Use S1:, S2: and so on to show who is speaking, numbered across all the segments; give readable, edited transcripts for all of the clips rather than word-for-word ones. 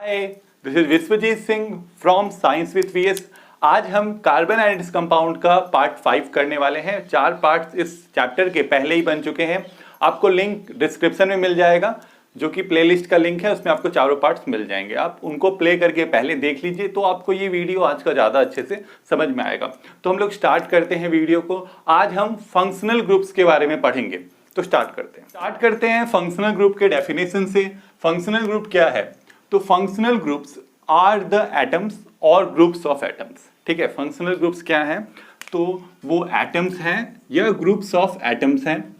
S1: Hi, this is Vishwajit Singh from science with VS. आज हम carbon and its compound का part 5 करने वाले हैं। 4 पार्ट्स इस चैप्टर के पहले ही बन चुके हैं। आपको लिंक डिस्क्रिप्शन में मिल जाएगा, जो कि प्लेलिस्ट का लिंक है, उसमें आपको चारों पार्ट्स मिल जाएंगे। आप उनको प्ले करके पहले देख लीजिए, तो आपको ये वीडियो आज का ज़्यादा अच्छे से समझ में आएगा। तो हम लोग स्टार्ट करते हैं वीडियो को। आज हम फंक्शनल ग्रुप्स के बारे में पढ़ेंगे। तो स्टार्ट करते हैं फंक्शनल ग्रुप के डेफिनेशन से। फंक्शनल ग्रुप क्या है? तो functional groups are the atoms और ग्रुप्स ऑफ एटम्स। ठीक है, फंक्शनल ग्रुप्स क्या हैं? तो वो एटम्स हैं या ग्रुप्स ऑफ एटम्स हैं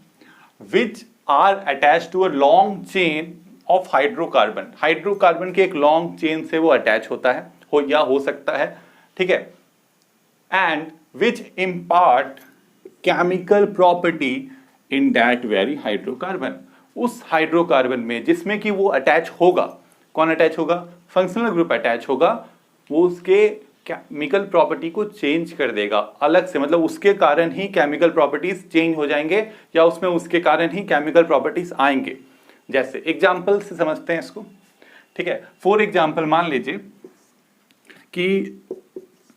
S1: which are attach to a long chain of hydrocarbon. Hydrocarbon के एक लॉन्ग चेन से वो अटैच होता है, हो सकता है। ठीक है, and which impart chemical property in that very hydrocarbon. उस हाइड्रोकार्बन में जिसमें कि वो अटैच होगा, कौन अटैच होगा? फंक्शनल ग्रुप अटैच होगा। वो उसके केमिकल प्रॉपर्टी को चेंज कर देगा अलग से, मतलब उसके कारण ही केमिकल प्रॉपर्टीज चेंज हो जाएंगे या उसमें उसके कारण ही केमिकल प्रॉपर्टीज आएंगे। जैसे एग्जाम्पल से समझते हैं इसको। ठीक है, फॉर एग्जाम्पल मान लीजिए कि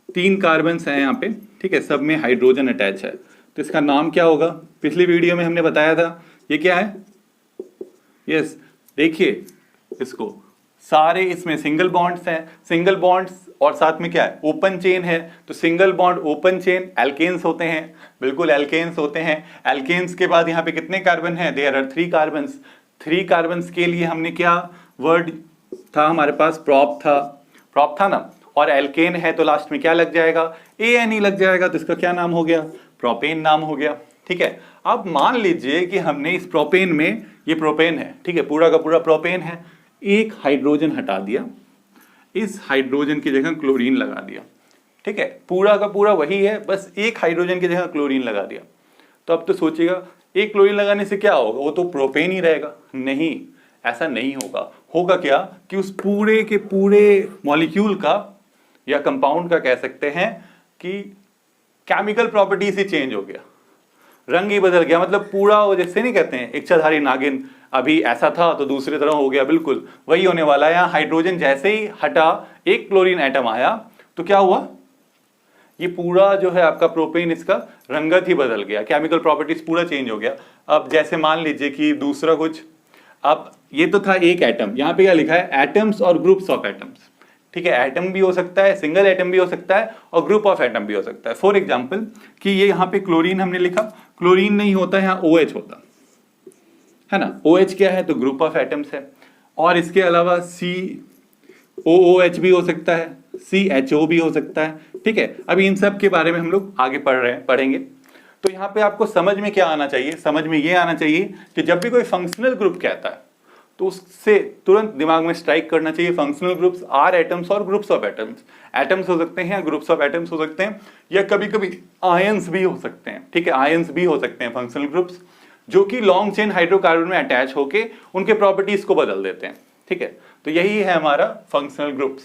S1: 3 कार्बन्स हैं यहाँ पे। ठीक है, सब में हाइड्रोजन अटैच है, तो इसका नाम क्या होगा? पिछली वीडियो में हमने बताया था। ये क्या है? यस, देखिए इसको, सारे इसमें सिंगल बॉन्ड्स हैं। सिंगल बॉन्ड्स और साथ में क्या है? ओपन चेन है। तो single bond open chain alkanes होते हैं। बिल्कुल एल्केन्स होते हैं। एल्केन्स के बाद यहाँ पे कितने कार्बन हैं? There are 3 carbons. 3 कार्बन्स के लिए हमने क्या वर्ड था हमारे पास? प्रॉप था ना। और एल्केन है तो लास्ट में क्या लग जाएगा? ANE लग जाएगा। तो इसका क्या नाम हो गया? प्रोपेन नाम हो गया। ठीक है, अब मान लीजिए कि हमने इस प्रोपेन में, ये प्रोपेन है, ठीक है, पूरा का पूरा प्रोपेन है, एक हाइड्रोजन हटा दिया, इस हाइड्रोजन की जगह क्लोरीन लगा दिया। ठीक है, पूरा का पूरा वही है, बस एक हाइड्रोजन की जगह क्लोरीन लगा दिया। तो अब तो सोचिएगा, एक क्लोरीन लगाने से क्या होगा? वो तो प्रोपेन ही रहेगा। नहीं, ऐसा नहीं होगा। होगा क्या कि उस पूरे के पूरे मॉलिक्यूल का या कंपाउंड का कह सकते हैं कि केमिकल प्रॉपर्टीज ही चेंज हो गया, रंग ही बदल गया। मतलब पूरा वो जैसे नहीं कहते हैं इच्छाधारी नागिन, अभी ऐसा था तो दूसरी तरह हो गया, बिल्कुल वही होने वाला है। यहाँ हाइड्रोजन जैसे ही हटा, एक क्लोरीन एटम आया, तो क्या हुआ? ये पूरा जो है आपका प्रोपेन, इसका रंगत ही बदल गया, केमिकल प्रॉपर्टीज पूरा चेंज हो गया। अब जैसे मान लीजिए कि दूसरा कुछ, अब ये तो था एक एटम, यहाँ पे क्या लिखा है? एटम्स और ग्रुप्स ऑफ एटम्स। ठीक है, एटम भी हो सकता है, सिंगल एटम भी हो सकता है, और ग्रुप ऑफ एटम भी हो सकता है। फॉर एग्जाम्पल कि ये यहाँ पे क्लोरीन हमने लिखा, क्लोरीन नहीं होता, यहाँ OH होता है ना। OH क्या है? तो ग्रुप ऑफ एटम्स है। और इसके अलावा COOH भी हो सकता है, CHO भी हो सकता है। ठीक है, अभी इन सब के बारे में हम लोग आगे पढ़ेंगे। तो यहाँ पे आपको समझ में क्या आना चाहिए? समझ में ये आना चाहिए कि जब भी कोई फंक्शनल ग्रुप कहता है तो उससे तुरंत दिमाग में स्ट्राइक करना चाहिए, फंक्शनल ग्रुप्स आर एटम्स और ग्रुप्स ऑफ एटम्स। एटम्स हो सकते हैं, ग्रुप्स ऑफ एटम्स हो सकते हैं, या कभी कभी आयंस भी हो सकते हैं। ठीक है, आयंस भी हो सकते हैं फंक्शनल ग्रुप्स, जो कि लॉन्ग चेन हाइड्रोकार्बन में अटैच होके उनके प्रॉपर्टीज को बदल देते हैं। ठीक है, तो यही है हमारा फंक्शनल ग्रुप्स।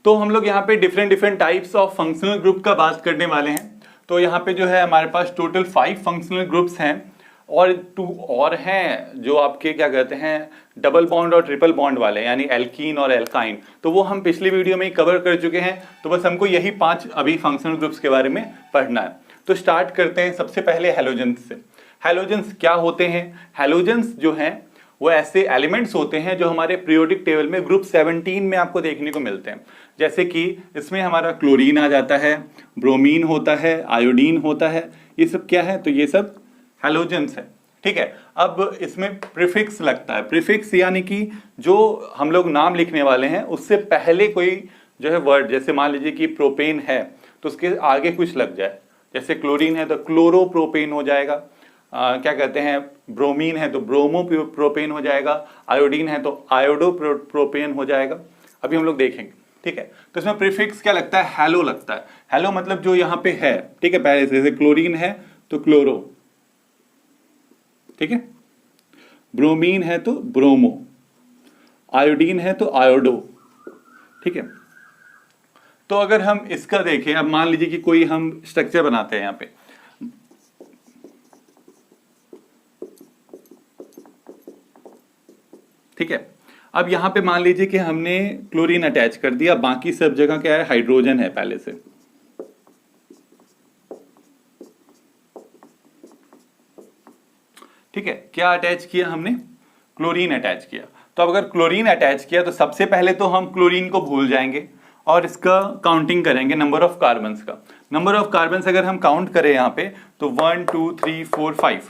S1: तो हम लोग यहाँ पे different types of functional group का बात करने वाले हैं। तो यहाँ पे जो है हमारे पास टोटल 5 फंक्शनल ग्रुप्स हैं, और 2 और हैं जो आपके क्या कहते हैं, डबल बॉन्ड और ट्रिपल बॉन्ड वाले, यानी एल्कीन और एल्काइन। तो वो हम पिछली वीडियो में ही कवर कर चुके हैं। तो बस हमको यही 5 अभी फंक्शनल ग्रुप्स के बारे में पढ़ना है। तो स्टार्ट करते हैं सबसे पहले हैलोजेंस से। हैलोजेंस क्या होते हैं? हैलोजेंस जो हैं वो ऐसे एलिमेंट्स होते हैं जो हमारे पीरियोडिक टेबल में ग्रुप 17 में आपको देखने को मिलते हैं। जैसे कि इसमें हमारा क्लोरीन आ जाता है, ब्रोमीन होता है, आयोडीन होता है। ये सब क्या है? तो ये सब हैलोजेंस है। ठीक है, अब इसमें प्रीफिक्स लगता है। प्रीफिक्स यानी कि जो हम लोग नाम लिखने वाले हैं उससे पहले कोई जो है वर्ड, जैसे मान लीजिए कि प्रोपेन है तो उसके आगे कुछ लग जाए। जैसे क्लोरीन है तो क्लोरोप्रोपेन हो जाएगा। क्या कहते हैं, ब्रोमीन है तो ब्रोमोप्रोपेन हो जाएगा, आयोडीन है तो आयोडोप्रोपेन हो जाएगा। अभी हम लोग देखेंगे। ठीक है, तो इसमें प्रीफिक्स क्या लगता है? हैलो लगता है। हैलो मतलब जो यहाँ पे है। ठीक है, पहले से, जैसे क्लोरीन है तो क्लोरो, ठीक है, ब्रोमीन है तो ब्रोमो, आयोडीन है तो आयोडो। ठीक है, तो अगर हम इसका देखें, अब मान लीजिए कि कोई हम स्ट्रक्चर बनाते हैं यहाँ पे, ठीक है, अब यहाँ पे मान लीजिए कि हमने क्लोरीन अटैच कर दिया, बाकी सब जगह क्या है, हाइड्रोजन है पहले से। ठीक है, क्या अटैच किया हमने, क्लोरीन अटैच किया। तो अब अगर क्लोरीन अटैच किया तो सबसे पहले तो हम क्लोरीन को भूल जाएंगे और इसका काउंटिंग करेंगे नंबर ऑफ कार्बन्स का। नंबर ऑफ कार्बन्स अगर हम काउंट करें यहाँ पे तो 1 2 3 4 5,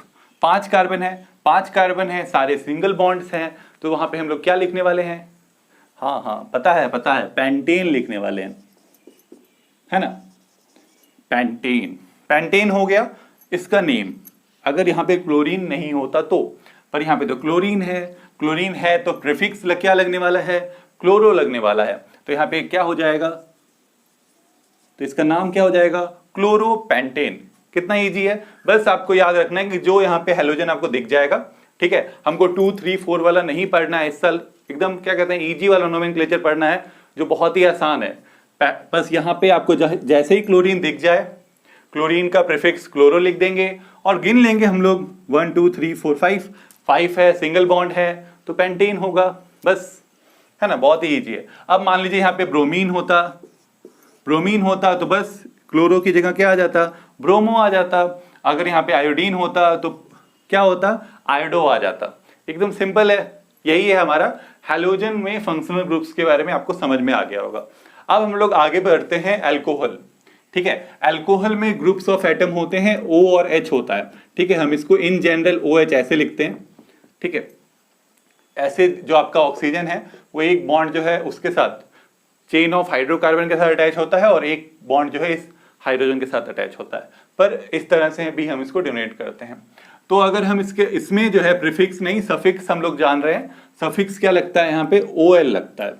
S1: 5 कार्बन है, 5 कार्बन है, सारे सिंगल बॉन्ड्स हैं। तो वहां पे हम लोग क्या लिखने वाले हैं, हाँ पता है पेंटेन लिखने वाले हैं, है ना, पेंटेन। पेंटेन हो गया इसका नेम। अगर यहाँ पे क्लोरीन नहीं होता तो, पर यहाँ पे तो क्लोरीन है, क्लोरीन है तो प्रीफिक्स क्या लगने वाला है, क्लोरो लगने वाला है। तो यहाँ पे क्या हो जाएगा, तो इसका नाम क्या हो जाएगा, क्लोरोपेंटेन। कितना इजी है, बस आपको याद रखना है कि जो यहाँ पे हेलोजन आपको दिख जाएगा, ठीक है, हमको 2 3 4 वाला नहीं पढ़ना है इस साल, एकदम क्या कहते हैं इजी वाला नोमेनक्लेचर पढ़ना है जो बहुत ही आसान है। बस यहाँ पे आपको जैसे ही क्लोरीन दिख जाए, क्लोरीन का प्रीफिक्स क्लोरो लिख देंगे और गिन लेंगे हम लोग 1 2 3 4 5, 5 है, सिंगल बॉन्ड है तो पेंटेन होगा, बस, है ना, बहुत ही ईजी है। अब मान लीजिए यहाँ पे ब्रोमीन होता तो बस क्लोरो की जगह क्या आ जाता, ब्रोमो आ जाता। अगर यहाँ पे आयोडीन होता तो क्या होता, आयोडो आ जाता। एकदम सिंपल है, यही है हमारा हैलोजन में फंक्शनल ग्रुप्स के बारे में आपको समझ में आ गया होगा। अब हम लोग आगे बढ़ते हैं अल्कोहल। ठीक है, अल्कोहल में ग्रुप्स ऑफ एटम होते हैं, O और H होता है। ठीक है, हम इसको इन जनरल OH ऐसे लिखते हैं। ठीक है, ऐसे जो आपका ऑक्सीजन है वो एक बॉन्ड जो है उसके साथ चेन ऑफ हाइड्रोकार्बन के साथ अटैच होता है और एक बॉन्ड जो है इस हाइड्रोजन के साथ अटैच होता है, पर इस तरह से भी हम इसको डोनेट करते हैं। तो अगर हम इसमें जो है प्रीफिक्स नहीं सफिक्स हम लोग जान रहे हैं, सफिक्स क्या लगता है यहाँ पे, OL लगता है।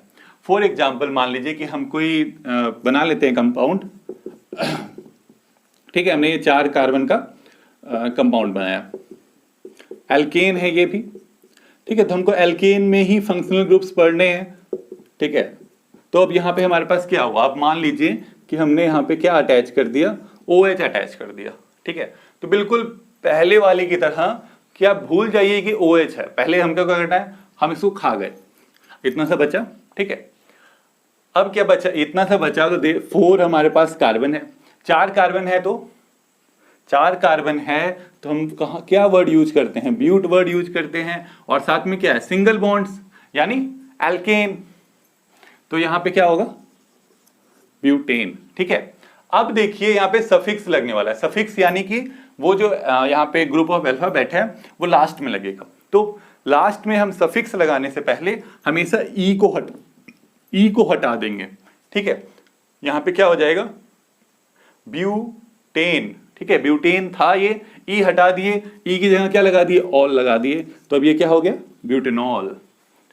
S1: फॉर एग्जाम्पल मान लीजिए कि हम कोई बना लेते हैं कंपाउंड। ठीक है, हमने ये 4 कार्बन का कंपाउंड बनाया, एल्केन है ये भी। ठीक है, तो हमको एल्केन में ही फंक्शनल ग्रुप्स पढ़ने हैं। ठीक है, तो अब यहाँ पे हमारे पास क्या हुआ, आप मान लीजिए कि हमने यहाँ पे क्या अटैच कर दिया, OH अटैच कर दिया। ठीक है, तो बिल्कुल पहले वाले की तरह कि आप भूल जाइए कि OH है, पहले हमको क्या करना है, हम इसको खा गए, इतना सा बचा। ठीक है, अब क्या बचा, इतना सा बचा तो 4 हमारे पास कार्बन है, 4 कार्बन है तो 4 कार्बन है तो हम कहा क्या वर्ड यूज करते हैं, ब्यूट वर्ड यूज करते हैं, और साथ में क्या है, सिंगल बॉन्ड्स यानी एल्केन। तो यहां पे क्या होगा, ब्यूटेन। ठीक है, अब देखिए यहाँ पे सफिक्स लगने वाला है। सफिक्स यानी कि वो जो यहाँ पे ग्रुप ऑफ अल्फाबेट है वो लास्ट में लगेगा। तो लास्ट में हम सफिक्स लगाने से पहले हमेशा ई को हटा देंगे। ठीक है, यहाँ पे क्या हो जाएगा, ब्यूटेन। ठीक है, ब्यूटेन था ये, ई हटा दिए, ई की जगह क्या लगा दिए, ऑल लगा दिए, तो अब ये क्या हो गया, ब्यूटेनॉल,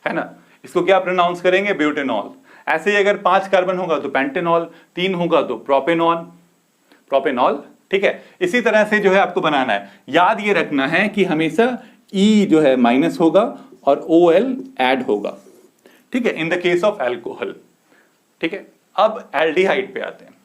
S1: है ना। इसको क्या प्रोनाउंस करेंगे, ब्यूटेनॉल। ऐसे ही अगर 5 कार्बन होगा तो पेंटेनॉल, 3 होगा तो प्रोपेनॉल। ठीक है, इसी तरह से जो है आपको बनाना है। याद ये रखना है कि हमेशा ई जो है माइनस होगा और OL ऐड होगा। ठीक है, in the case of alcohol. ठीक है, अब एल्डिहाइड पे आते हैं।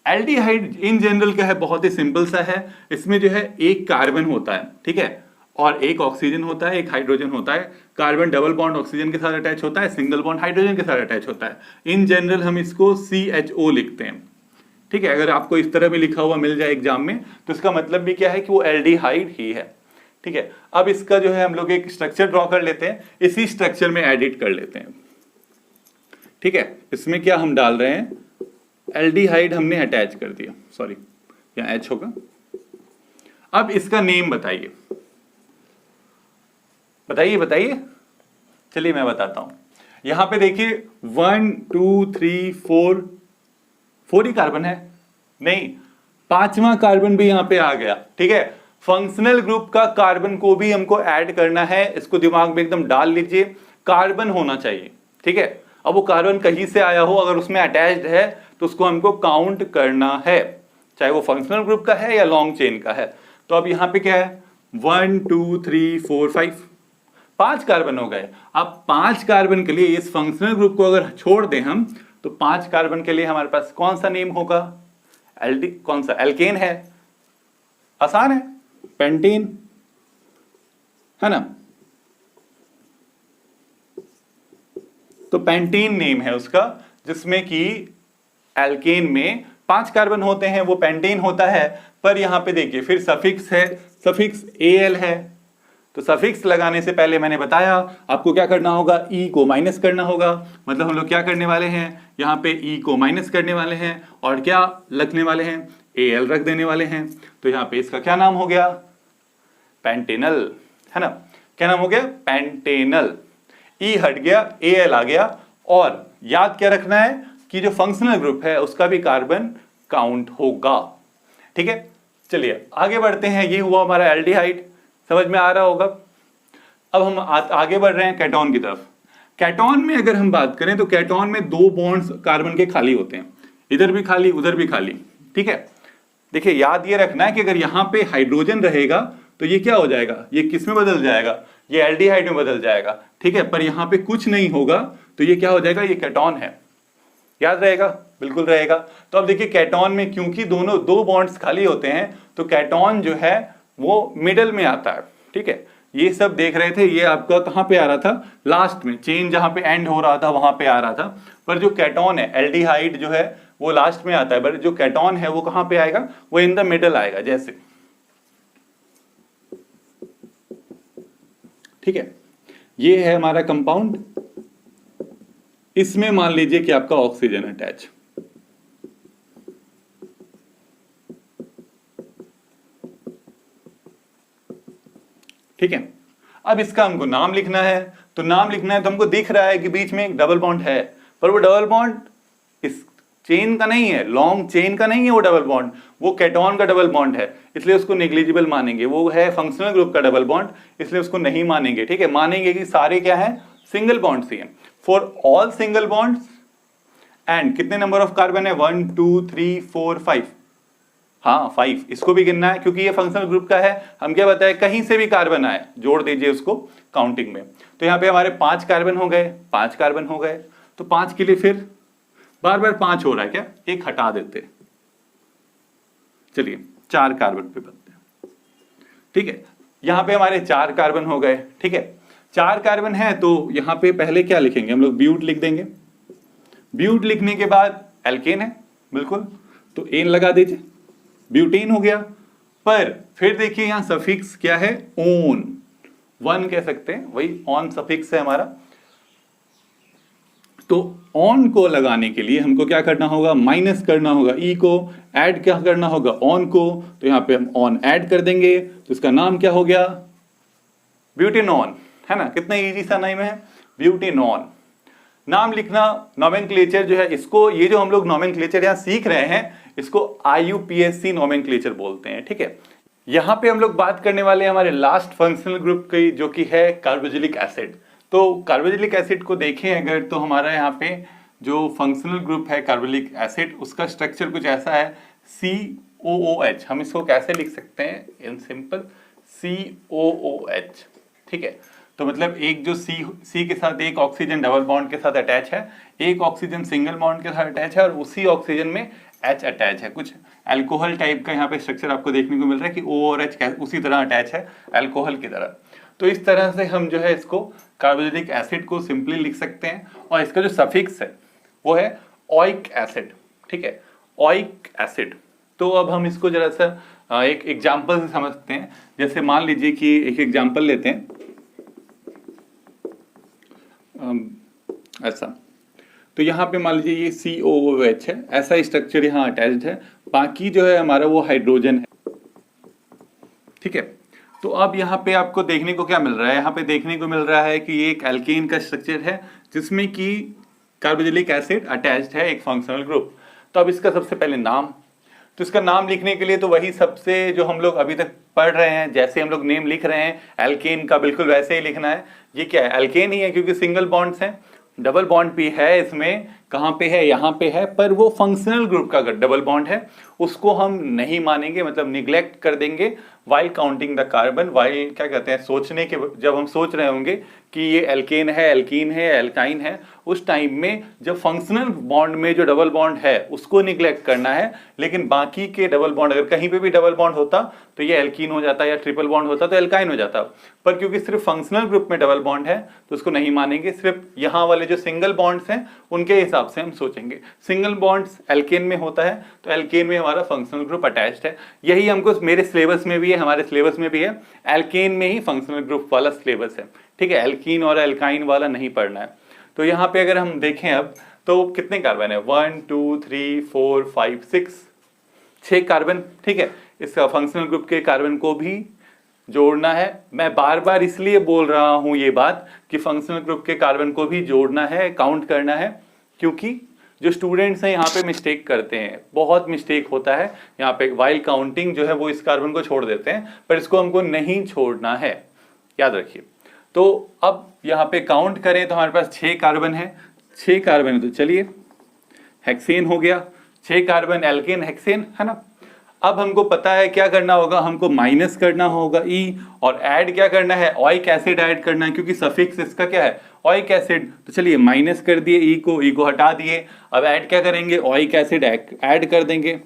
S1: एल्डिहाइड इन जनरल क्या है, बहुत ही सिंपल सा है। इसमें जो है एक कार्बन होता है, ठीक है, और एक ऑक्सीजन होता है, एक हाइड्रोजन होता है। कार्बन डबल बॉन्ड ऑक्सीजन के साथ अटैच होता है, सिंगल बॉन्ड हाइड्रोजन के साथ अटैच होता है। इन जनरल हम इसको CHO लिखते हैं। ठीक है, अगर आपको इस तरह भी लिखा हुआ मिल जाए एग्जाम में तो इसका मतलब भी क्या है कि वो एल्डिहाइड ही है। ठीक है, अब इसका जो है हम लोग एक स्ट्रक्चर ड्रॉ कर लेते हैं, इसी स्ट्रक्चर में एडिट कर लेते हैं। ठीक है, इसमें क्या हम डाल रहे हैं, एल्डिहाइड हमने अटैच कर दिया, सॉरी यहाँ H होगा। अब इसका नेम बताइए, चलिए मैं बताता हूं। यहां पे देखिए 1 2 3 4 ही कार्बन है, नहीं 5वां कार्बन भी यहां पे आ गया। ठीक है, फंक्शनल ग्रुप का कार्बन को भी हमको ऐड करना है, इसको दिमाग में एकदम डाल लीजिए, कार्बन होना चाहिए। ठीक है, अब वो कार्बन कहीं से आया हो, अगर उसमें अटैच्ड है तो उसको हमको काउंट करना है, चाहे वो फंक्शनल ग्रुप का है या लॉन्ग चेन का है। तो अब यहाँ पे क्या है, 1 2 3 4 5 कार्बन हो गए। अब 5 कार्बन के लिए इस फंक्शनल ग्रुप को अगर छोड़ दें हम तो 5 कार्बन के लिए हमारे पास कौन सा नेम होगा, कौन सा, एल्केन है, आसान है, पेंटेन, है ना। तो पेंटेन नेम है उसका, जिसमें कि एल्केन में 5 कार्बन होते हैं, वो पेंटेन होता है। पर यहां पे देखिए फिर सफिक्स है, सफिक्स एल है। तो सफिक्स लगाने से पहले मैंने बताया आपको क्या करना होगा, ई को माइनस करना होगा। मतलब हम लोग क्या करने वाले हैं, यहाँ पे ई को माइनस करने वाले हैं और क्या लिखने वाले हैं, एल रख देने वाले हैं। तो यहाँ पे इसका क्या नाम हो गया, पेंटेनल, है ना। क्या नाम हो गया, पेंटेनल। ई हट गया, एल आ गया। और याद क्या रखना है कि जो फंक्शनल ग्रुप है उसका भी कार्बन काउंट होगा। ठीक है, चलिए आगे बढ़ते हैं। ये हुआ हमारा एल्डिहाइड, समझ में आ रहा होगा। अब हम आगे बढ़ रहे हैं कैटोन की तरफ। कैटोन में अगर हम बात करें तो कैटोन में 2 बॉन्ड्स कार्बन के खाली होते हैं, इधर भी खाली उधर भी खाली। ठीक है, देखिए याद ये रखना है कि अगर यहां पे हाइड्रोजन रहेगा तो ये क्या हो जाएगा, ये किस में बदल जाएगा, ये एल्डिहाइड में बदल जाएगा। ठीक है, पर यहां पे कुछ नहीं होगा तो ये क्या हो जाएगा, ये कैटोन है। याद रहेगा, बिल्कुल रहेगा। तो अब देखिए कैटोन में क्योंकि दोनों 2 बॉन्ड्स खाली होते हैं तो कैटोन जो है वो मिडल में आता है। ठीक है, ये सब देख रहे थे, ये आपका कहां पे आ रहा था, लास्ट में, चेन जहां पे एंड हो रहा था वहां पे आ रहा था। पर जो कैटोन है, एल्डिहाइड जो है वो लास्ट में आता है, पर जो कैटोन है वो कहां पे आएगा, वो इन द मिडल आएगा जैसे। ठीक है, ये है हमारा कंपाउंड। इसमें मान लीजिए कि आपका ऑक्सीजन अटैच, ठीक है। अब इसका हमको नाम लिखना है, तो नाम लिखना है तो हमको दिख रहा है कि बीच में एक डबल बॉन्ड है, पर वो डबल बॉन्ड इस चेन का नहीं है, लॉन्ग चेन का नहीं है वो डबल बॉन्ड, वो कैटोन का डबल बॉन्ड है, इसलिए उसको नेग्लिजिबल मानेंगे। वो है फंक्शनल ग्रुप का डबल बॉन्ड, इसलिए उसको नहीं मानेंगे। ठीक है, मानेंगे कि सारे क्या है, सिंगल बॉन्ड्स ही हैं। For all single bonds and कितने नंबर ऑफ कार्बन है, 1 2 3 4 5, हाँ 5, इसको भी गिनना है क्योंकि ये फंक्शनल ग्रुप का है। हम क्या बताए, कहीं से भी कार्बन आए जोड़ दीजिए उसको काउंटिंग में। तो यहाँ पे हमारे 5 कार्बन हो गए, 5 कार्बन हो गए। तो 5 के लिए फिर बार बार 5 हो रहा है क्या, एक हटा देते, चलिए 4 कार्बन पे बनते हैं। ठीक है, यहाँ पे हमारे 4 कार्बन हो गए। ठीक है, 4 कार्बन है तो यहाँ पे पहले क्या लिखेंगे हम लोग, ब्यूट लिख देंगे। ब्यूट लिखने के बाद एल्केन है, बिल्कुल, तो एन लगा दीजिए, ब्यूटेन हो गया। पर फिर देखिए यहां सफिक्स क्या है, ओन, 1 कह सकते हैं, वही ऑन सफिक्स है हमारा। तो ऑन को लगाने के लिए हमको क्या करना होगा, माइनस करना होगा ई को, ऐड क्या करना होगा, ऑन को। तो यहां पे हम ऑन ऐड कर देंगे, तो इसका नाम क्या हो गया, ब्यूटेनॉन, है ना। कितना इजी सा नाम है, ब्यूटेनॉन। नाम लिखना, नोमेनक्लेचर जो है इसको, ये जो हम लोग नोमेनक्लेचर यहाँ सीख रहे हैं इसको IUPAC नोमेनक्लेचर बोलते हैं। ठीक है, यहाँ पे हम लोग बात करने वाले हैं हमारे लास्ट फंक्शनल ग्रुप की, जो कि है कार्बोक्सिलिक एसिड। तो कार्बोक्सिलिक एसिड को देखें अगर, तो हमारा यहाँ पे जो फंक्शनल ग्रुप है कार्बोक्सिलिक एसिड, उसका स्ट्रक्चर कुछ ऐसा है, COOH। हम इसको कैसे लिख सकते हैं, इन सिंपल COOH। ठीक है, तो मतलब एक जो C के साथ एक ऑक्सीजन डबल बॉन्ड के साथ अटैच है, एक ऑक्सीजन सिंगल बॉन्ड के साथ अटैच है, और उसी ऑक्सीजन में H अटैच है। कुछ अल्कोहल टाइप का यहाँ पे स्ट्रक्चर आपको देखने को मिल रहा है कि O और H उसी तरह अटैच है अल्कोहल की तरह। तो इस तरह से हम जो है इसको कार्बोक्सिलिक एसिड को सिंपली लिख सकते हैं। और इसका जो सफिक्स है वो है ओइक एसिड। ठीक है, ओइक एसिड। तो अब हम इसको जरा सा एक एग्जाम्पल से समझते हैं। जैसे मान लीजिए कि एक एग्जाम्पल लेते हैं ऐसा, तो यहाँ पे मान लीजिए ये COOH है, ऐसा स्ट्रक्चर यहाँ अटैच्ड है, बाकी जो है हमारा वो हाइड्रोजन है। ठीक है, तो अब यहाँ पे आपको देखने को क्या मिल रहा है, यहाँ पे देखने को मिल रहा है कि ये एक एल्केन का स्ट्रक्चर है जिसमें कि कार्बोक्सिलिक एसिड अटैच्ड है, एक फंक्शनल ग्रुप। तो अब इसका सबसे पहले नाम, तो इसका नाम लिखने के लिए तो वही सबसे जो हम लोग अभी तक पढ़ रहे हैं, जैसे हम लोग नेम लिख रहे हैं एल्केन का, बिल्कुल वैसे ही लिखना है। ये क्या है, एल्केन ही है क्योंकि सिंगल बॉन्ड्स हैं, डबल बॉन्ड भी है इसमें कहाँ पे है, यहाँ पे है, पर वो फंक्शनल ग्रुप का डबल बॉन्ड है, उसको हम नहीं मानेंगे, मतलब निग्लेक्ट कर देंगे while counting the carbon. While क्या कहते हैं, सोचने के, जब हम सोच रहे होंगे कि ये एल्केन है, एल्कीन है, एल्काइन है, उस टाइम में जब फंक्शनल बॉन्ड में जो डबल बॉन्ड है उसको निग्लेक्ट करना है, लेकिन बाकी के डबल बॉन्ड, अगर कहीं पे भी डबल बॉन्ड होता तो ये एल्कीन हो जाता, या ट्रिपल बॉन्ड होता तो एल्काइन हो जाता, पर क्योंकि सिर्फ फंक्शनल ग्रुप में डबल बॉन्ड है तो उसको नहीं मानेंगे, सिर्फ यहाँ वाले जो सिंगल बॉन्ड्स हैं उनके हिसाब से हम सोचेंगे। सिंगल बॉन्ड्स एल्केन में होता है तो एल्केन में हमारा फंक्शनल ग्रुप अटैच्ड है, यही हमको मेरे सिलेबस में भी है, हमारे सिलेबस में भी है, एल्केन में ही फंक्शनल ग्रुप वाला सिलेबस है, ठीक है, एल्कीन और एल्काइन वाला नहीं पढ़ना है। तो यहाँ पे अगर हम देखें अब तो कितने कार्बन है, 1 2 3 4 5 6 कार्बन, ठीक है। इस फंक्शनल ग्रुप के कार्बन को भी जोड़ना है। मैं बार बार इसलिए बोल रहा हूं ये बात कि फंक्शनल ग्रुप के कार्बन को भी जोड़ना है, काउंट करना है, क्योंकि जो स्टूडेंट्स हैं यहाँ पे मिस्टेक करते हैं, बहुत मिस्टेक होता है यहाँ पे, वाइल काउंटिंग जो है वो इस कार्बन को छोड़ देते हैं, पर इसको हमको नहीं छोड़ना है, याद रखिए। तो अब यहाँ पे काउंट करें तो हमारे पास 6 कार्बन है, 6 कार्बन है, तो चलिए हेक्सेन हो गया, 6 कार्बन एल्केन हेक्सेन है ना। अब हमको पता है क्या करना होगा, हमको माइनस करना होगा ई, और ऐड क्या करना है, ऑइक एसिड ऐड करना है, क्योंकि सफिक्स इसका क्या है, ऑइक एसिड। तो चलिए माइनस कर दिए ई को हटा दिए, अब ऐड क्या करेंगे, ऑइक एसिड ऐड कर देंगे।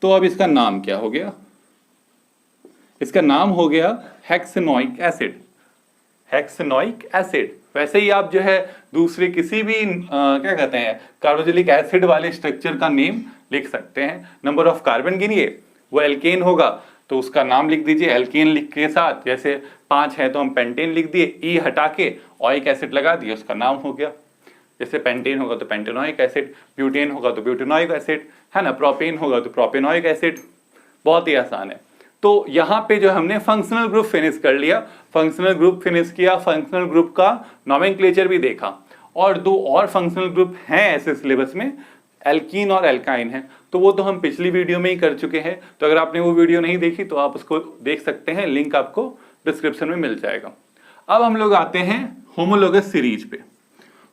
S1: तो अब इसका नाम क्या हो गया, इसका नाम हो गया हेक्सेनोइक एसिड, हेक्सेनोइक एसिड। वैसे ही आप जो है दूसरे किसी भी क्या कहते हैं कार्बोक्सिलिक एसिड वाले स्ट्रक्चर का नेम लिख सकते हैं। नंबर ऑफ कार्बन गिनिए, वो एल्केन होगा तो उसका नाम लिख दीजिए एल्केन लिख के साथ, जैसे 5 है तो हम पेंटेन लिख दिए, ई हटा के ऑइक एसिड लगा दिए, उसका नाम हो गया। जैसे पेंटेन होगा तो पेंटेनोइक एसिड, ब्यूटेन होगा तो ब्यूटेनोइक एसिड, है ना, प्रोपेन होगा तो प्रोपेनोइक एसिड। बहुत ही आसान है। तो यहाँ पे जो हमने फंक्शनल ग्रुप फिनिश कर लिया, फंक्शनल ग्रुप फिनिश किया, फंक्शनल ग्रुप का नोमेनक्लेचर भी देखा, और 2 और फंक्शनल ग्रुप हैं ऐसे सिलेबस में, एल्कीन और एल्काइन है, तो वो तो हम पिछली वीडियो में ही कर चुके हैं। तो अगर आपने वो वीडियो नहीं देखी तो आप उसको देख सकते हैं, लिंक आपको डिस्क्रिप्शन में मिल जाएगा। अब हम लोग आते हैं होमोलोगस सीरीज पे।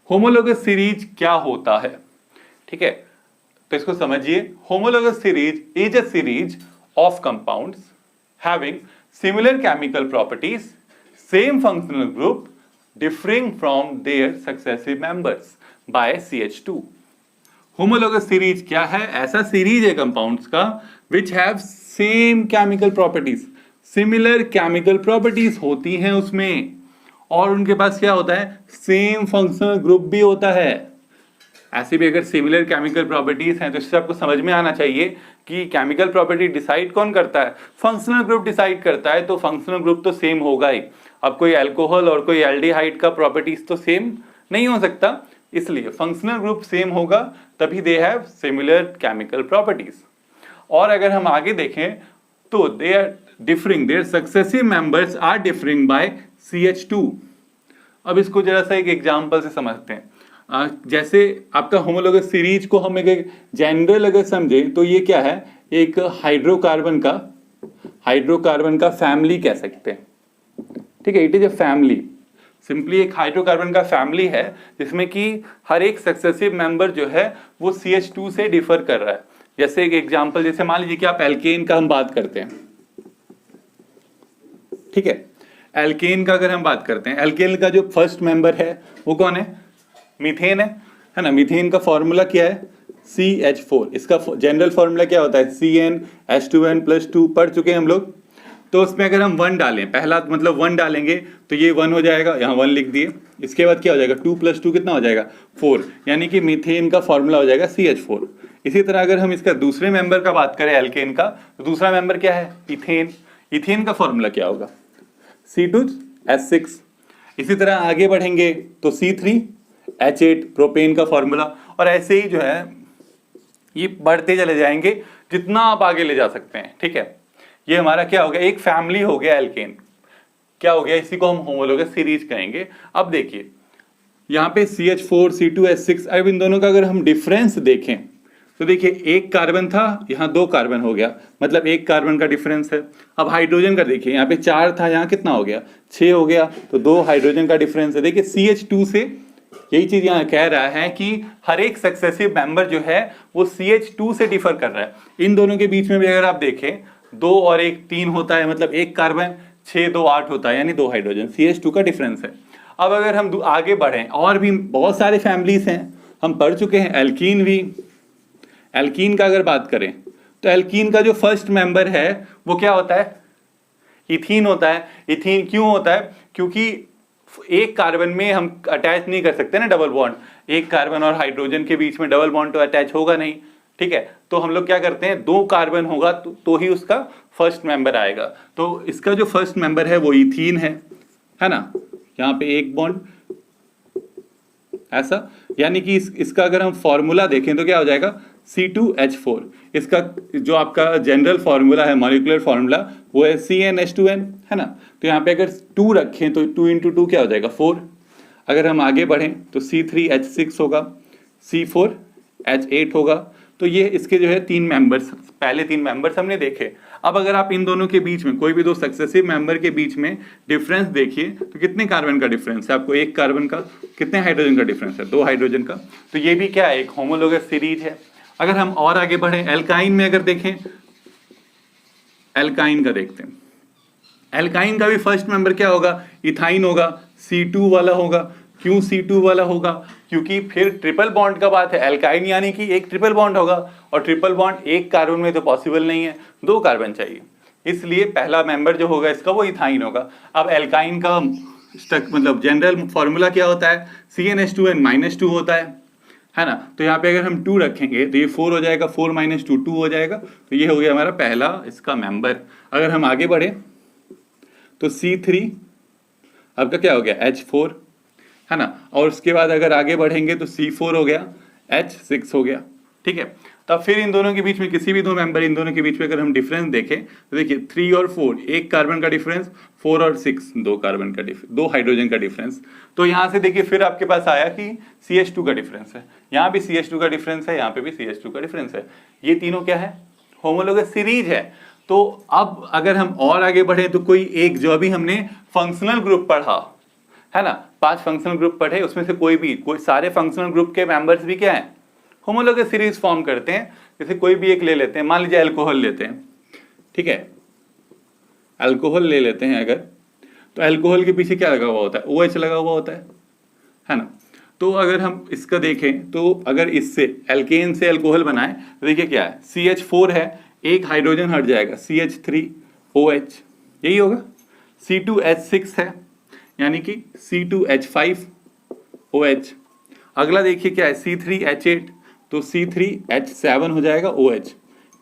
S1: होमोलोगस सीरीज क्या होता है, ठीक है, तो इसको समझिए। Homologous series is a series of compounds having similar chemical properties, same functional group, differing from their successive members by CH2. Homologous series क्या है, ऐसा सीरीज है कंपाउंड्स का which have same chemical properties, similar chemical properties होती हैं उसमें, और उनके पास क्या होता है, सेम फंक्शनल ग्रुप भी होता है। ऐसे भी अगर सिमिलर केमिकल प्रॉपर्टीज हैं तो इससे आपको समझ में आना चाहिए कि केमिकल प्रॉपर्टी डिसाइड कौन करता है, फंक्शनल ग्रुप डिसाइड करता है, तो फंक्शनल ग्रुप तो सेम होगा ही। अब कोई अल्कोहल और कोई एल्डिहाइड का प्रॉपर्टीज तो सेम नहीं हो सकता, इसलिए फंक्शनल ग्रुप सेम होगा, तभी they have similar chemical properties. और अगर हम आगे देखें तो they are differing, their successive members are differing by CH2। अब इसको जरा सा एक एग्जांपल से समझते हैं। जैसे आपका होमोलोगस सीरीज को हम एक जनरल अगर समझे तो ये क्या है, एक हाइड्रोकार्बन का फैमिली कह सकते हैं, ठीक है, it is a family. Simply एक हाइड्रोकार्बन का फैमिली है जिसमें कि हर एक सक्सेसिव मेंबर जो है वो CH2 से डिफर कर रहा है। जैसे एक एग्जांपल, जैसे मान लीजिए कि आप एल्केन का हम बात करते हैं, ठीक है, एल्केन का अगर हम बात करते हैं, एल्केन का जो फर्स्ट मेंबर है वो कौन है, मीथेन है ना। मीथेन का फॉर्मूला क्या है, CH4। इसका जनरल फॉर्मूला क्या होता है, CnH2n+2, पढ़ चुके हैं हम लोग। तो उसमें अगर हम 1 डालें, पहला मतलब 1 डालेंगे तो ये 1 हो जाएगा, यहाँ 1 लिख दिए। इसके बाद क्या हो जाएगा, 2+2 कितना हो जाएगा, 4, यानी कि मीथेन का फॉर्मूला हो जाएगा CH4। इसी तरह अगर हम इसका दूसरे मेंबर का बात करें एल्केन का, तो दूसरा मेंबर क्या है, इथेन। इथेन का फॉर्मूला क्या होगा, C2H6। इसी तरह आगे बढ़ेंगे तो C3H8 प्रोपेन का फॉर्मूला, और ऐसे ही जो है ये बढ़ते चले जाएंगे जितना आप आगे ले जा सकते हैं, ठीक है। ये हमारा क्या हो गया, एक फैमिली हो गया एल्केन, क्या हो गया, इसी को हम होमोलोगस सीरीज कहेंगे। अब देखिए यहाँ पे CH4 C2H6, अब इन दोनों का अगर हम डिफरेंस देखें तो देखिए एक कार्बन था, यहाँ 2 कार्बन हो गया, मतलब 1 कार्बन का डिफरेंस है। अब हाइड्रोजन का देखिए, यहाँ पे 4 था, यहाँ कितना हो गया, 6 हो गया, तो 2 हाइड्रोजन का डिफरेंस है। देखिए CH2 से यही चीज यहाँ कह रहा है कि हर एक सक्सेसिव मेंबर जो है वो CH2 से डिफर कर रहा है। इन दोनों के बीच में भी अगर आप देखें 2 और 1 3 होता है, मतलब 1 कार्बन, 6 2 8 होता है, यानी 2 हाइड्रोजन, CH2 का डिफरेंस है। अब अगर हम आगे बढ़ें, और भी बहुत सारे फैमिलीज हैं, हम पढ़ चुके हैं एल्कीन भी। एल्कीन का अगर बात करें तो एल्कीन का जो फर्स्ट मेंबर है वो क्या होता है? इथीन होता है। इथीन क्यों होता है? क्योंकि एक कार्बन में हम अटैच नहीं कर सकते ना डबल बॉन्ड, एक कार्बन और हाइड्रोजन के बीच में डबल बॉन्ड तो अटैच होगा नहीं, ठीक है। तो हम लोग क्या करते हैं, 2 कार्बन होगा तो ही उसका फर्स्ट मेंबर आएगा। तो इसका जो फर्स्ट मेंबर है वो इथीन है ना। यहाँ पे एक बॉन्ड ऐसा, यानी कि इसका अगर हम फॉर्मूला देखें तो क्या हो जाएगा, C2H4। इसका जो आपका जनरल फॉर्मूला है, मॉलिक्यूलर फॉर्मूला, वो है CnH2n, है ना। तो यहाँ पे अगर 2 रखें तो 2 × 2 क्या हो जाएगा, 4। अगर हम आगे बढ़ें तो C3H6 होगा, C4H8 होगा। तो ये इसके जो है 3 मेंबर्स, पहले 3 मेंबर्स हमने देखे। अब अगर आप इन दोनों के बीच में, कोई भी 2 सक्सेसिव मेंबर के बीच में डिफरेंस देखिए तो कितने कार्बन का डिफरेंस है आपको, 1 कार्बन का, कितने हाइड्रोजन का डिफरेंस है, 2 हाइड्रोजन का। तो ये भी क्या है, एक होमोलोगस सीरीज है। अगर हम और आगे बढ़े, एल्काइन में अगर देखें, एल्काइन का देखते हैं। एल्काइन का भी फर्स्ट मेंबर क्या होगा, इथाइन होगा, C2 वाला होगा। क्यों C2 वाला होगा? क्योंकि फिर ट्रिपल बॉन्ड का बात है, एल्काइन यानी कि एक ट्रिपल बॉन्ड होगा, और ट्रिपल बॉन्ड एक कार्बन में तो पॉसिबल नहीं है, 2 कार्बन चाहिए, इसलिए पहला मेंबर जो होगा इसका वो इथाइन होगा। अब एल्काइन का मतलब जनरल फॉर्मूला क्या होता है, CnH2n-2 होता है ना। तो यहाँ पे अगर हम 2 रखेंगे तो ये 4 हो जाएगा, 4 - 2 2 हो जाएगा। तो ये हो गया हमारा पहला इसका मेंबर। अगर हम आगे बढ़े तो C3 आपका क्या हो गया, H4, है ना। और उसके बाद अगर आगे बढ़ेंगे तो C4 हो गया, H6 हो गया, ठीक है। तब फिर इन दोनों के बीच में किसी भी 2 मेंबर, इन दोनों के बीच में अगर हम डिफरेंस देखें तो देखिए 3 और 4 1 कार्बन का डिफरेंस, 4 और 6 2 कार्बन का डिफरेंस, 2 हाइड्रोजन का डिफरेंस। तो यहाँ से देखिए फिर आपके पास आया कि CH2 का डिफरेंस है, यहाँ भी CH2 का डिफरेंस है, यहाँ पे भी CH2 का डिफरेंस है। ये तीनों क्या है, होमोलोगस सीरीज है। तो अब अगर हम और आगे बढ़े तो कोई एक, जो अभी हमने फंक्शनल ग्रुप पढ़ा है ना, 5 फंक्शनल ग्रुप पढ़े, उसमें से कोई सारे फंक्शनल ग्रुप के मेंबर्स भी क्या है, होमोलोगस सीरीज फॉर्म करते हैं। जैसे कोई भी एक ले लेते हैं, मान लीजिए अल्कोहल लेते हैं, ठीक है, अल्कोहल ले लेते हैं अगर, तो अल्कोहल के पीछे क्या लगा हुआ होता है, OH लगा हुआ होता है ना। तो अगर हम इसका देखें तो अगर इससे एल्केन से अल्कोहल बनाए तो देखिए क्या है, CH4 है, एक हाइड्रोजन हट जाएगा, CH3OH, यही होगा। C2H6 है, यानी कि C2H5OH। अगला देखिए क्या है, C3H8, तो C3H7 हो जाएगा OH,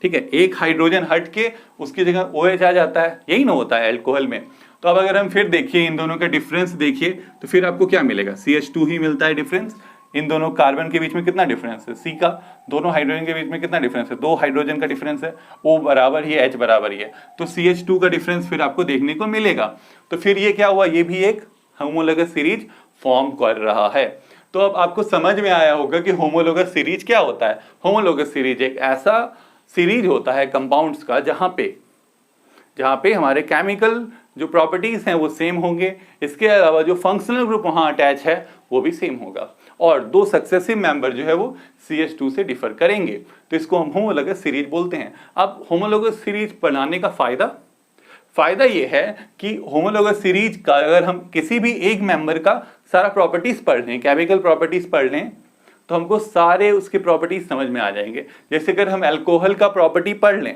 S1: ठीक है। एक हाइड्रोजन हट के उसकी जगह OH आ जाता है, यही ना होता है अल्कोहल में। तो अब अगर हम फिर देखिए इन दोनों का डिफरेंस देखिए तो फिर आपको क्या मिलेगा, CH2 ही मिलता है डिफरेंस। इन दोनों कार्बन के बीच में कितना डिफरेंस है, C का, दोनों हाइड्रोजन के बीच में कितना डिफरेंस है, 2 हाइड्रोजन का डिफरेंस है, O बराबर ही है, H बराबर ही है, तो CH2 का डिफरेंस फिर आपको देखने को मिलेगा। तो फिर ये क्या हुआ, ये भी एक होमोलोगस सीरीज फॉर्म कर रहा है। तो अब आपको समझ में आया होगा कि होमोलोगस सीरीज क्या होता है। होमोलोगस सीरीज एक ऐसा सीरीज होता है कंपाउंड्स का जहाँ पे हमारे केमिकल जो प्रॉपर्टीज हैं वो सेम होंगे, इसके अलावा जो फंक्शनल ग्रुप वहाँ अटैच है वो भी सेम होगा, और 2 सक्सेसिव मेंबर जो है वो CH2 से डिफर करेंगे। तो इसको हम होमोलोगस सीरीज बोलते हैं। अब होमोलोगस सीरीज बनाने का फायदा ये है कि होमोलोगस सीरीज का अगर हम किसी भी एक मेंबर का सारा प्रॉपर्टीज पढ़ लें, केमिकल प्रॉपर्टीज पढ़ लें, तो हमको सारे उसके प्रॉपर्टीज समझ में आ जाएंगे। जैसे अगर हम अल्कोहल का प्रॉपर्टी पढ़ लें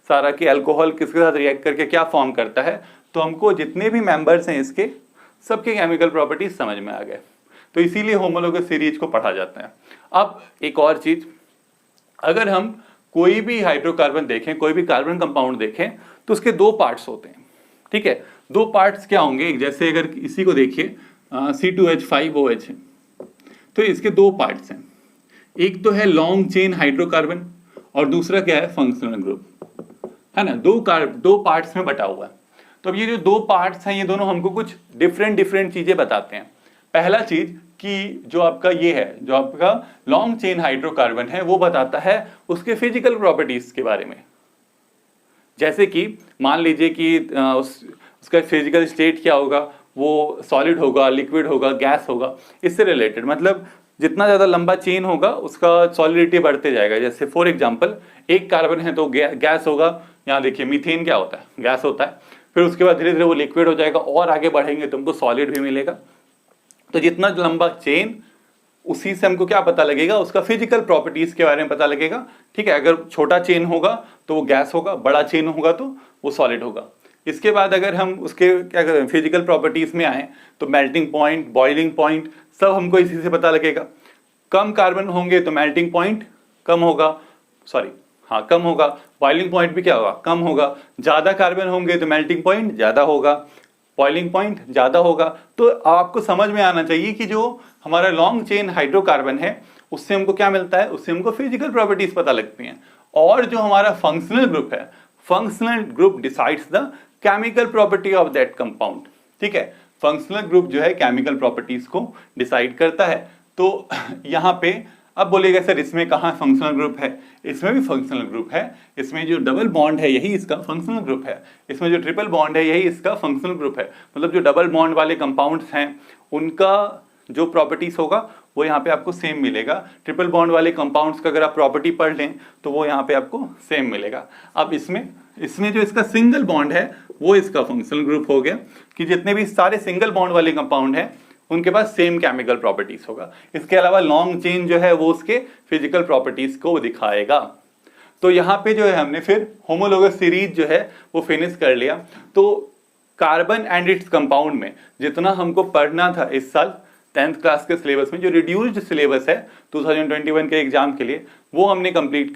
S1: सारा, कि अल्कोहल किसके साथ रिएक्ट करके क्या फॉर्म करता है, तो हमको जितने भी मेंबर्स हैं इसके सबके केमिकल प्रॉपर्टीज समझ में आ गए। तो इसीलिए होमोलोगस सीरीज को पढ़ा जाता है। अब एक और चीज, अगर हम कोई भी हाइड्रोकार्बन देखें, कोई भी कार्बन कंपाउंड देखें, तो उसके 2 पार्ट्स होते हैं, ठीक है। 2 पार्ट्स क्या होंगे, जैसे अगर इसी को देखिए C2H5OH है, तो इसके 2 पार्ट्स हैं, एक तो है लॉन्ग चेन हाइड्रोकार्बन और दूसरा क्या है, फंक्शनल ग्रुप, है ना। 2 पार्ट्स में बटा हुआ है। तो अब ये जो 2 पार्ट्स हैं ये दोनों हमको कुछ डिफरेंट चीजें बताते हैं। पहला चीज कि जो आपका ये है, जो आपका लॉन्ग चेन हाइड्रोकार्बन है, वो बताता है उसके फिजिकल प्रॉपर्टीज के बारे में। जैसे कि मान लीजिए कि उसका फिजिकल स्टेट क्या होगा, वो सॉलिड होगा, लिक्विड होगा, गैस होगा, इससे रिलेटेड। मतलब जितना ज़्यादा लंबा चेन होगा उसका सॉलिडिटी बढ़ते जाएगा। जैसे फॉर एग्जांपल एक कार्बन है तो गैस होगा, यहाँ देखिए मीथेन क्या होता है, गैस होता है, फिर उसके बाद धीरे धीरे वो लिक्विड हो जाएगा और आगे बढ़ेंगे तुमको सॉलिड भी मिलेगा। तो जितना लंबा चेन उसी से हमको क्या पता लगेगा, उसका फिजिकल प्रॉपर्टीज के बारे में पता लगेगा। ठीक है, अगर छोटा चेन होगा तो वो गैस होगा, बड़ा चेन होगा तो वो सॉलिड होगा। इसके बाद अगर हम उसके क्या कहते हैं फिजिकल प्रॉपर्टीज में आए तो मेल्टिंग पॉइंट, बॉइलिंग पॉइंट सब हमको इसी से पता लगेगा। कम कार्बन होंगे तो मेल्टिंग पॉइंट कम होगा, कम होगा। बॉइलिंग पॉइंट भी क्या होगा, कम होगा। ज्यादा कार्बन होंगे तो मेल्टिंग पॉइंट ज्यादा होगा, बॉइलिंग पॉइंट ज्यादा होगा। तो आपको समझ में आना चाहिए कि जो हमारा लॉन्ग चेन हाइड्रोकार्बन है उससे हमको क्या मिलता है, उससे हमको फिजिकल प्रॉपर्टीज पता लगती हैं। और जो हमारा फंक्शनल ग्रुप है, functional group decides the chemical property of that compound. ठीक है, फंक्शनल ग्रुप जो है केमिकल प्रॉपर्टीज को डिसाइड करता है। तो यहाँ पे अब बोलिएगा सर इसमें कहाँ फंक्शनल ग्रुप है, इसमें भी फंक्शनल ग्रुप है। इसमें जो डबल बॉन्ड है यही इसका फंक्शनल ग्रुप है, इसमें जो ट्रिपल बॉन्ड है यही इसका फंक्शनल ग्रुप है। मतलब जो डबल बॉन्ड वाले कंपाउंड्स हैं उनका जो प्रॉपर्टीज होगा वो यहाँ पे आपको सेम मिलेगा। ट्रिपल बॉन्ड वाले कंपाउंड्स का अगर आप प्रॉपर्टी पढ़ लें तो वो यहाँ पे आपको सेम मिलेगा। अब इसमें जो इसका सिंगल बॉन्ड है वो इसका फंक्शनल ग्रुप हो गया कि जितने भी सारे सिंगल बॉन्ड वाले कंपाउंड हैं उनके पास सेम केमिकल प्रॉपर्टीज होगा। इसके अलावा लॉन्ग चेन जो है वो उसके फिजिकल प्रॉपर्टीज को दिखाएगा। तो यहाँ पे जो है हमने फिर होमोलोगस सीरीज जो है वो फिनिश कर लिया। तो कार्बन एंड इट्स कंपाउंड में जितना हमको पढ़ना था इस साल 10th क्लास के सिलेबस में, जो रिड्यूस्ड सिलेबस है 2021 के एग्जाम के लिए, वो हमने कंप्लीट कर